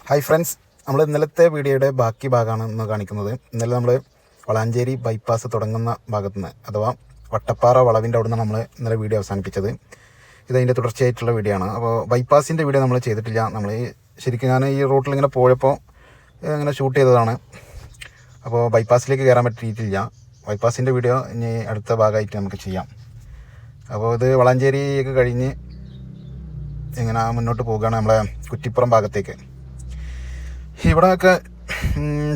Hi friends, നമ്മൾ ഇന്നലത്തെ വീഡിയോയുടെ ബാക്കി ഭാഗമാണ് ഇന്ന് കാണിക്കുന്നത്. ഇന്നലെ നമ്മൾ വളാഞ്ചേരി ബൈപ്പാസ് തുടങ്ങുന്ന ഭാഗത്തു നിന്ന് അഥവാ വട്ടപ്പാറ വളവിൻ്റെ അവിടെ നിന്ന് നമ്മൾ ഇന്നലെ വീഡിയോ അവസാനിപ്പിച്ചത്. ഇതതിൻ്റെ തുടർച്ചയായിട്ടുള്ള വീഡിയോ ആണ്. അപ്പോൾ ബൈപ്പാസിൻ്റെ വീഡിയോ നമ്മൾ ചെയ്തിട്ടില്ല. നമ്മൾ ശരിക്കും ഞാൻ ഈ റൂട്ടിൽ ഇങ്ങനെ പോയപ്പോൾ ഇങ്ങനെ ഷൂട്ട് ചെയ്തതാണ്. അപ്പോൾ ബൈപ്പാസിലേക്ക് കയറാൻ പറ്റിയിട്ടില്ല. ബൈപ്പാസിൻ്റെ വീഡിയോ ഇനി അടുത്ത ഭാഗമായിട്ട് നമുക്ക് ചെയ്യാം. അപ്പോൾ ഇത് വളാഞ്ചേരിയൊക്കെ കഴിഞ്ഞ് ഇങ്ങനെ മുന്നോട്ട് പോവുകയാണ് നമ്മളെ കുറ്റിപ്പുറം ഭാഗത്തേക്ക്. ഇവിടെയൊക്കെ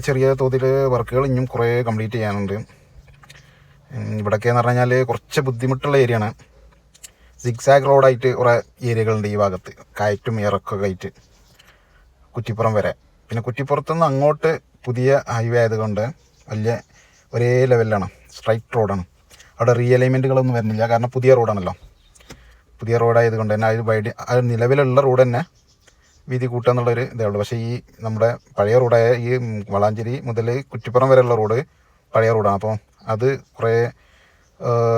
ചെറിയ തോതിൽ വർക്കുകൾ ഇനിയും കുറേ കംപ്ലീറ്റ് ചെയ്യാനുണ്ട്. ഇവിടെയൊക്കെ എന്ന് പറഞ്ഞു കഴിഞ്ഞാൽ കുറച്ച് ബുദ്ധിമുട്ടുള്ള ഏരിയയാണ്. സിഗ്സാഗ് റോഡായിട്ട് കുറേ ഏരിയകളുണ്ട് ഈ ഭാഗത്ത്, കയറ്റും ഇറക്കൊക്കെ ആയിട്ട് കുറ്റിപ്പുറം വരെ. പിന്നെ കുറ്റിപ്പുറത്തുനിന്ന് അങ്ങോട്ട് പുതിയ ഹൈവേ ആയതുകൊണ്ട് വലിയ ഒരേ ലെവലിലാണ്, സ്ട്രൈറ്റ് റോഡാണ്. അവിടെ റീഅലൈൻമെൻറ്റുകളൊന്നും വരുന്നില്ല, കാരണം പുതിയ റോഡാണല്ലോ. പുതിയ റോഡായതുകൊണ്ട് തന്നെ അത് നിലവിലുള്ള റോഡ് തന്നെ വീതി കൂട്ടുക എന്നുള്ളൊരു ഇതേ ഉള്ളൂ. പക്ഷേ ഈ നമ്മുടെ പഴയ റോഡായ ഈ വളാഞ്ചേരി മുതൽ കുറ്റിപ്പുറം വരെയുള്ള റോഡ് പഴയ റോഡാണ്. അപ്പോൾ അത് കുറേ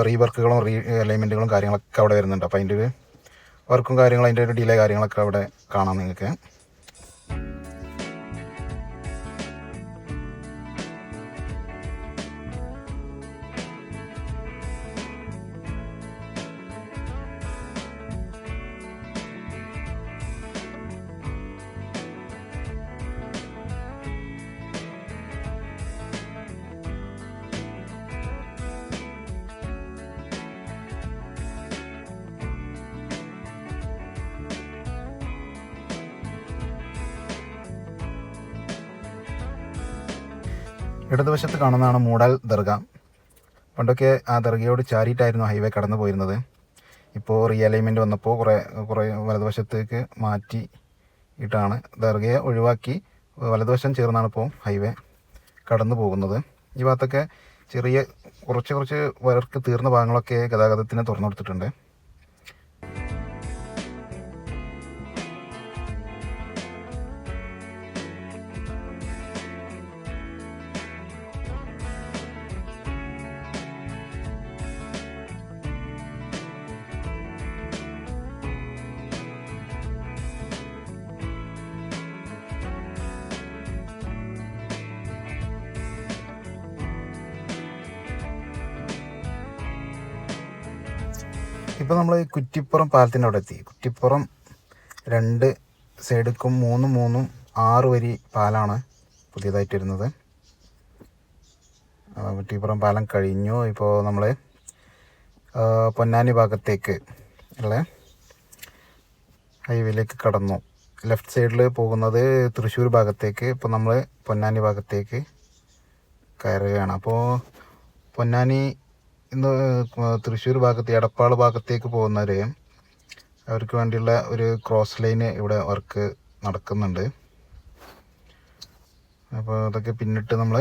റീവർക്കുകളും അലൈൻമെൻറ്റുകളും കാര്യങ്ങളൊക്കെ അവിടെ വരുന്നുണ്ട്. അപ്പോൾ അതിൻ്റെ ഒരു വർക്കും കാര്യങ്ങളും അതിൻ്റെ ഒരു ഡിലേ കാര്യങ്ങളൊക്കെ അവിടെ കാണാം നിങ്ങൾക്ക്. ഇടതുവശത്ത് കാണുന്നതാണ് മൂടാൽ ദർഗ. പണ്ടൊക്കെ ആ ദർഗയോട് ചാരിയിട്ടായിരുന്നു ഹൈവേ കടന്നു പോയിരുന്നത്. ഇപ്പോൾ റീഅലൈൻമെൻറ്റ് വന്നപ്പോൾ കുറേ വലതുവശത്തേക്ക് മാറ്റിയിട്ടാണ് ദർഗയെ ഒഴിവാക്കി വലതുവശം ചേർന്നാണ് ഇപ്പോൾ ഹൈവേ കടന്നു പോകുന്നത്. ഈ ഭാഗത്തൊക്കെ ചെറിയ കുറച്ച് വർക്ക് തീർന്ന ഭാഗങ്ങളൊക്കെ ഗതാഗതത്തിന് തുറന്നു കൊടുത്തിട്ടുണ്ട്. ഇപ്പോൾ നമ്മൾ കുറ്റിപ്പുറം പാലത്തിൻ്റെ അവിടെ എത്തി. കുറ്റിപ്പുറം 2 സൈഡിക്കും 3 6 വരി പാലാണ് പുതിയതായിട്ട് വരുന്നത്. കുറ്റിപ്പുറം പാലം കഴിഞ്ഞു. ഇപ്പോൾ നമ്മൾ പൊന്നാനി ഭാഗത്തേക്ക് ഉള്ള ഹൈവേയിലേക്ക് കടന്നു. ലെഫ്റ്റ് സൈഡിൽ പോകുന്നത് തൃശ്ശൂർ ഭാഗത്തേക്ക്. ഇപ്പോൾ നമ്മൾ പൊന്നാനി ഭാഗത്തേക്ക് കയറുകയാണ്. അപ്പോൾ പൊന്നാനി ഇന്ന് തൃശ്ശൂർ ഭാഗത്ത് എടപ്പാൾ ഭാഗത്തേക്ക് പോകുന്നവർ അവർക്ക് വേണ്ടിയുള്ള ഒരു ക്രോസ് ലൈന് ഇവിടെ വർക്ക് നടക്കുന്നുണ്ട്. അപ്പോൾ അതൊക്കെ പിന്നിട്ട് നമ്മൾ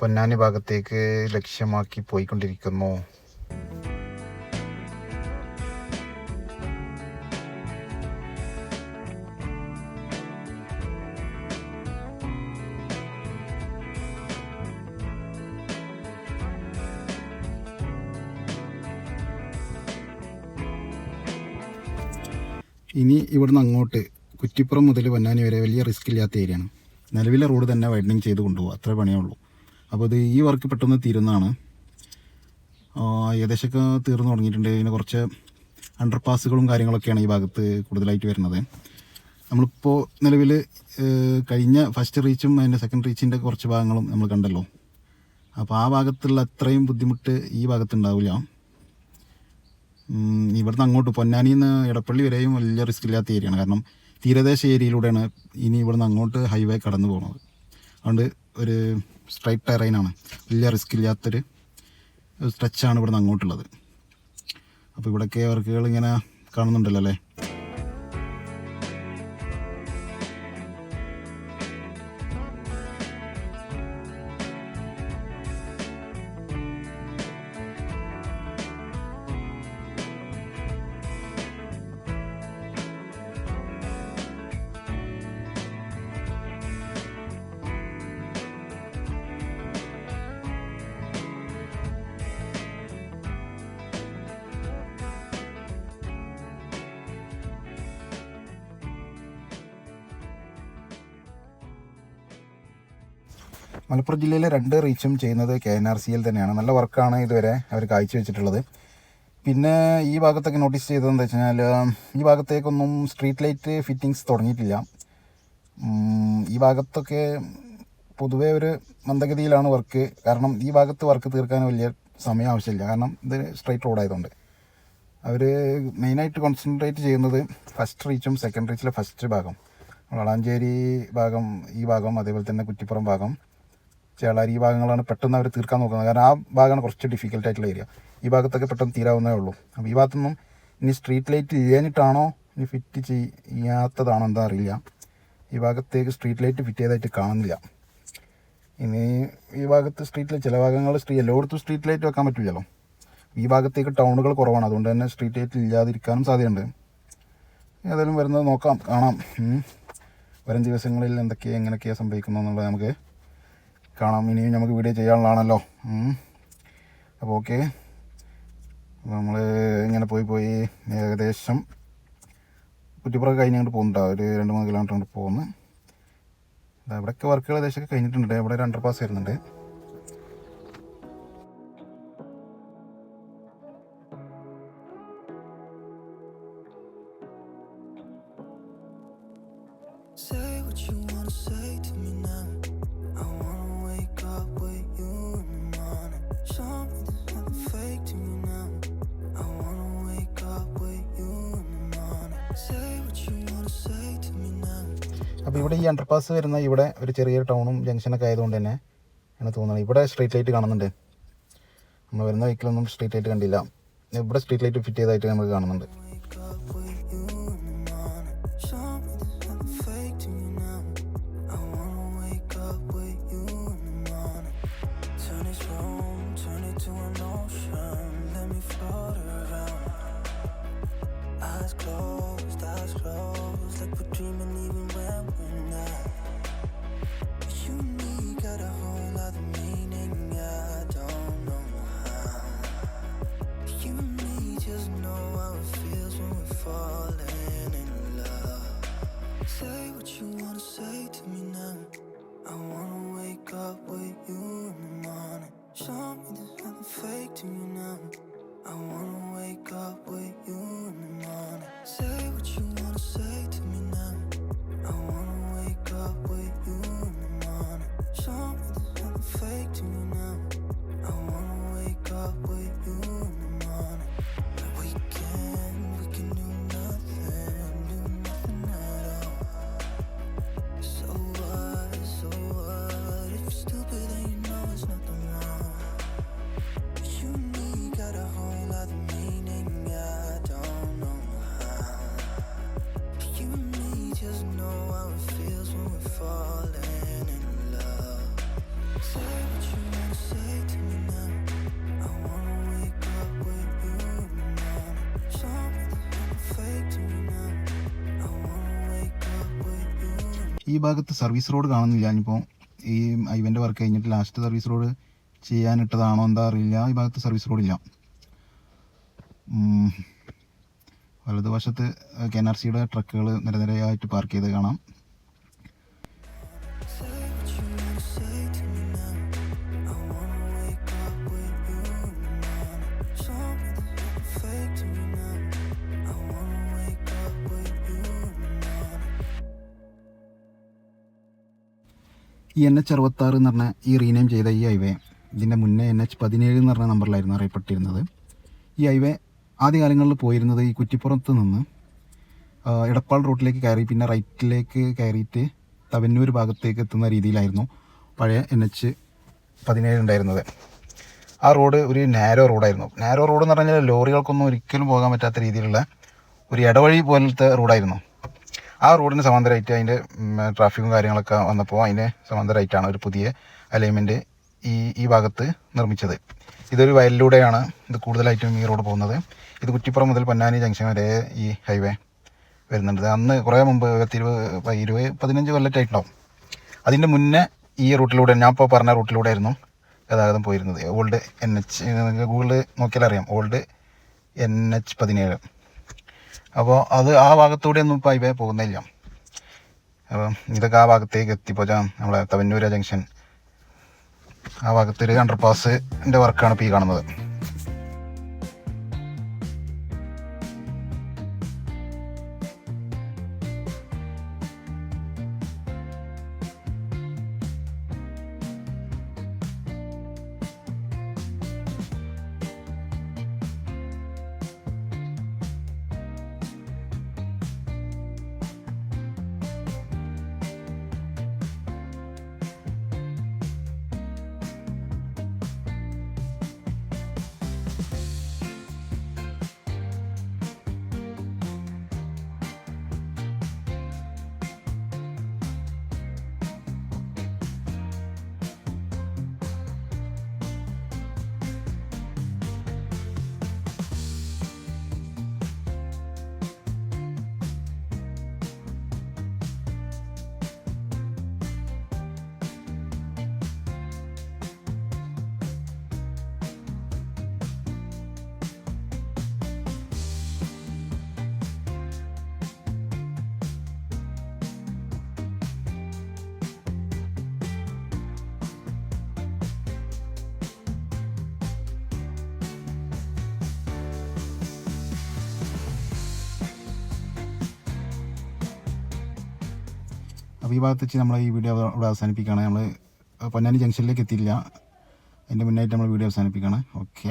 പൊന്നാനി ഭാഗത്തേക്ക് ലക്ഷ്യമാക്കി പോയിക്കൊണ്ടിരിക്കുന്നു. ഇനി ഇവിടുന്ന് അങ്ങോട്ട് കുറ്റിപ്പുറം മുതൽ പൊന്നാനി വരെ വലിയ റിസ്ക് ഇല്ലാത്ത ഏരിയയാണ്. നിലവിലെ റോഡ് തന്നെ വൈഡനിങ് ചെയ്ത് കൊണ്ടുപോകുക, അത്രേ പണിയേ ഉള്ളൂ. അപ്പോൾ ഇത് ഈ വർക്ക് പെട്ടെന്ന് തീരുന്നതാണ്. ഏകദേശമൊക്കെ തീർന്നു തുടങ്ങിയിട്ടുണ്ട്. ഇതിന് കുറച്ച് അണ്ടർപാസുകളും കാര്യങ്ങളൊക്കെയാണ് ഈ ഭാഗത്ത് കൂടുതലായിട്ട് വരുന്നത്. നമ്മളിപ്പോൾ നിലവിൽ കഴിഞ്ഞ ഫസ്റ്റ് റീച്ചും അതിൻ്റെ സെക്കൻഡ് റീച്ചിൻ്റെ കുറച്ച് ഭാഗങ്ങളും നമ്മൾ കണ്ടല്ലോ. അപ്പോൾ ആ ഭാഗത്തുള്ള അത്രയും ബുദ്ധിമുട്ട് ഈ ഭാഗത്തുണ്ടാവില്ല. ഇവിടുന്ന് അങ്ങോട്ട് പൊന്നാനിയിൽ നിന്ന് എടപ്പള്ളി വരെയും വലിയ റിസ്ക് ഇല്ലാത്ത ഏരിയയാണ്. കാരണം തീരദേശ ഏരിയയിലൂടെയാണ് ഇനി ഇവിടുന്ന് അങ്ങോട്ട് ഹൈവേ കടന്നു പോകുന്നത്. അതുകൊണ്ട് ഒരു സ്ട്രൈറ്റ് ടെറൈനാണ്, വലിയ റിസ്ക് ഇല്ലാത്തൊരു സ്ട്രെച്ചാണ് ഇവിടുന്ന് അങ്ങോട്ടുള്ളത്. അപ്പോൾ ഇവിടെയൊക്കെ വർക്കുകൾ ഇങ്ങനെ കാണുന്നുണ്ടല്ലോ അല്ലേ. മലപ്പുറം ജില്ലയിലെ 2 റീച്ചും ചെയ്യുന്നത് KNRCL തന്നെയാണ്. നല്ല വർക്കാണ് ഇതുവരെ അവർ കാഴ്ചവെച്ചിട്ടുള്ളത്. പിന്നെ ഈ ഭാഗത്തൊക്കെ നോട്ടീസ് ചെയ്തതെന്ന് വെച്ച് കഴിഞ്ഞാൽ ഈ ഭാഗത്തേക്കൊന്നും സ്ട്രീറ്റ് ലൈറ്റ് ഫിറ്റിങ്സ് തുടങ്ങിയിട്ടില്ല. ഈ ഭാഗത്തൊക്കെ പൊതുവേ ഒരു മന്ദഗതിയിലാണ് വർക്ക്. കാരണം ഈ ഭാഗത്ത് വർക്ക് തീർക്കാൻ വലിയ സമയം ആവശ്യമില്ല. കാരണം ഇത് സ്ട്രൈറ്റ് റോഡായതുകൊണ്ട് അവർ മെയിനായിട്ട് കോൺസെൻട്രേറ്റ് ചെയ്യുന്നത് ഫസ്റ്റ് റീച്ചും സെക്കൻഡ് റീച്ചിലെ ഫസ്റ്റ് ഭാഗം, വളാഞ്ചേരി ഭാഗം, ഈ ഭാഗം, അതേപോലെ തന്നെ കുറ്റിപ്പുറം ഭാഗം, ചേളാരി, ഈ ഭാഗങ്ങളാണ് പെട്ടെന്ന് അവർ തീർക്കാൻ നോക്കുന്നത്. കാരണം ആ ഭാഗമാണ് കുറച്ച് ഡിഫിക്കൽട്ടായിട്ടുള്ള ഏരിയ. ഈ ഭാഗത്തൊക്കെ പെട്ടെന്ന് തീരാവുന്നേ ഉള്ളൂ. അപ്പോൾ ഈ ഭാഗത്തൊന്നും ഇനി സ്ട്രീറ്റ് ലൈറ്റ് ഇല്ലാഞ്ഞിട്ടാണോ ഇനി ഫിറ്റ് ചെയ്യാത്തതാണോ എന്താ അറിയില്ല. ഈ ഭാഗത്തേക്ക് സ്ട്രീറ്റ് ലൈറ്റ് ഫിറ്റ് ചെയ്തതായിട്ട് കാണുന്നില്ല. ഇനി ഈ ഭാഗത്ത് സ്ട്രീറ്റ് ലൈറ്റ് ചില ഭാഗങ്ങൾ എല്ലായിടത്തും സ്ട്രീറ്റ് ലൈറ്റ് വെക്കാൻ പറ്റില്ലല്ലോ. ഈ ഭാഗത്തേക്ക് ടൗണുകൾ കുറവാണ്, അതുകൊണ്ട് തന്നെ സ്ട്രീറ്റ് ലൈറ്റ് ഇല്ലാതിരിക്കാനും സാധ്യതയുണ്ട്. ഏതായാലും വരുന്നത് നോക്കാം, കാണാം. വരും ദിവസങ്ങളിൽ എങ്ങനെയൊക്കെയാണ് സംഭവിക്കുന്നത് എന്നുള്ളത് നമുക്ക് കാണാം. ഇനിയും നമുക്ക് വീഡിയോ ചെയ്യാനുള്ളതാണല്ലോ. അപ്പോൾ ഓക്കെ, നമ്മൾ ഇങ്ങനെ പോയി ഏകദേശം കുറ്റിപ്പുറം കഴിഞ്ഞങ്ങോട്ട് പോകുന്നുണ്ടോ, ഒരു 2-3 കിലോമീറ്റർ കൊണ്ട് പോകുന്നു. ഇവിടെയൊക്കെ വർക്കുകൾ ഏകദേശമൊക്കെ കഴിഞ്ഞിട്ടുണ്ട്. ഇവിടെ ഒരു അണ്ടർപാസ് വരുന്നുണ്ട്. അപ്പോൾ ഇവിടെ ഈ അണ്ടർപാസ് വരുന്ന ഇവിടെ ഒരു ചെറിയ ടൗണും ജംഗ്ഷനൊക്കെ ആയതുകൊണ്ട് തന്നെ ആണ് തോന്നുന്നത്. ഇവിടെ സ്ട്രീറ്റ് ലൈറ്റ് കാണുന്നുണ്ട്. നമ്മൾ വരുന്ന വെഹിക്കിളൊന്നും സ്ട്രീറ്റ് ലൈറ്റ് കണ്ടില്ല. ഇവിടെ സ്ട്രീറ്റ് ലൈറ്റ് ഫിറ്റ് ചെയ്തതായിട്ട് നമുക്ക് കാണുന്നുണ്ട്. ഈ ഭാഗത്ത് സർവീസ് റോഡ് കാണുന്നില്ല. ഇനിയിപ്പോൾ ഈ ഹൈവേൻ്റെ വർക്ക് കഴിഞ്ഞിട്ട് ലാസ്റ്റ് സർവീസ് റോഡ് ചെയ്യാനിട്ടതാണോ എന്താ അറിയില്ല. ഈ ഭാഗത്ത് സർവീസ് റോഡില്ല. വലതുവശത്ത് KNRCയുടെ ട്രക്കുകൾ നിരനിരയായിട്ട് പാർക്ക് ചെയ്ത് കാണാം. ഈ NH66 എന്ന് പറഞ്ഞ ഈ റീനെയിം ചെയ്ത ഈ ഹൈവേ ഇതിൻ്റെ മുന്നേ NH17 എന്ന് പറഞ്ഞ നമ്പറിലായിരുന്നു അറിയപ്പെട്ടിരുന്നത്. ഈ ഹൈവേ ആദ്യകാലങ്ങളിൽ പോയിരുന്നത് ഈ കുറ്റിപ്പുറത്ത് നിന്ന് എടപ്പാൾ റൂട്ടിലേക്ക് കയറി പിന്നെ റൈറ്റിലേക്ക് കയറിയിട്ട് തവന്നൂർ ഭാഗത്തേക്ക് എത്തുന്ന രീതിയിലായിരുന്നു പഴയ NH17 ഉണ്ടായിരുന്നത്. ആ റോഡ് ഒരു നാരോ റോഡായിരുന്നു. നാരോ റോഡ് എന്ന് പറഞ്ഞാൽ ലോറികൾക്കൊന്നും ഒരിക്കലും പോകാൻ പറ്റാത്ത രീതിയിലുള്ള ഒരു ഇടവഴി പോലത്തെ റോഡായിരുന്നു. ആ റോഡിന് സമാന്തരമായിട്ട് അതിൻ്റെ ട്രാഫിക്കും കാര്യങ്ങളൊക്കെ വന്നപ്പോൾ അതിൻ്റെ സമാന്തരമായിട്ടാണ് ഒരു പുതിയ അലൈൻമെൻറ്റ് ഈ ഭാഗത്ത് നിർമ്മിച്ചത്. ഇതൊരു വയലിലൂടെയാണ് ഇത് കൂടുതലായിട്ടും ഈ റോഡ് പോകുന്നത്. ഇത് കുറ്റിപ്പുറം മുതൽ പൊന്നാനി ജംഗ്ഷൻ വരെ ഈ ഹൈവേ വരുന്നുണ്ട്. അന്ന് കുറേ മുമ്പ് 15 കൊല്ലത്തായിട്ടുണ്ടാവും. അതിൻ്റെ മുന്നേ ഈ റൂട്ടിലൂടെ ഞാൻ ഇപ്പോൾ പറഞ്ഞ റൂട്ടിലൂടെ ആയിരുന്നു ഗതാഗതം പോയിരുന്നത്. ഓൾഡ് NH ഗൂഗിളിൽ നോക്കിയാൽ അറിയാം, ഓൾഡ് NH17. അപ്പോൾ ആ ഭാഗത്തൂടെ ഒന്നും ഇപ്പോൾ ഹൈവേ പോകുന്നില്ല. അപ്പം ഇതൊക്കെ ആ ഭാഗത്തേക്ക് എത്തിപ്പോൾ നമ്മളെ തവന്നൂർ ജംഗ്ഷൻ ആ ഭാഗത്തൊരു അണ്ടർപാസിൻ്റെ വർക്കാണ് ഇപ്പോൾ ഈ കാണുന്നത്. അപ്പോൾ ഈ ഭാഗത്ത് വെച്ച് നമ്മൾ ഈ വീഡിയോ ഇവിടെ അവസാനിപ്പിക്കുകയാണ്. നമ്മൾ പൊന്നാനി ജംഗ്ഷനിലേക്ക് എത്തിയില്ല, അതിൻ്റെ മുന്നായിട്ട് നമ്മൾ വീഡിയോ അവസാനിപ്പിക്കുകയാണ്. ഓക്കെ.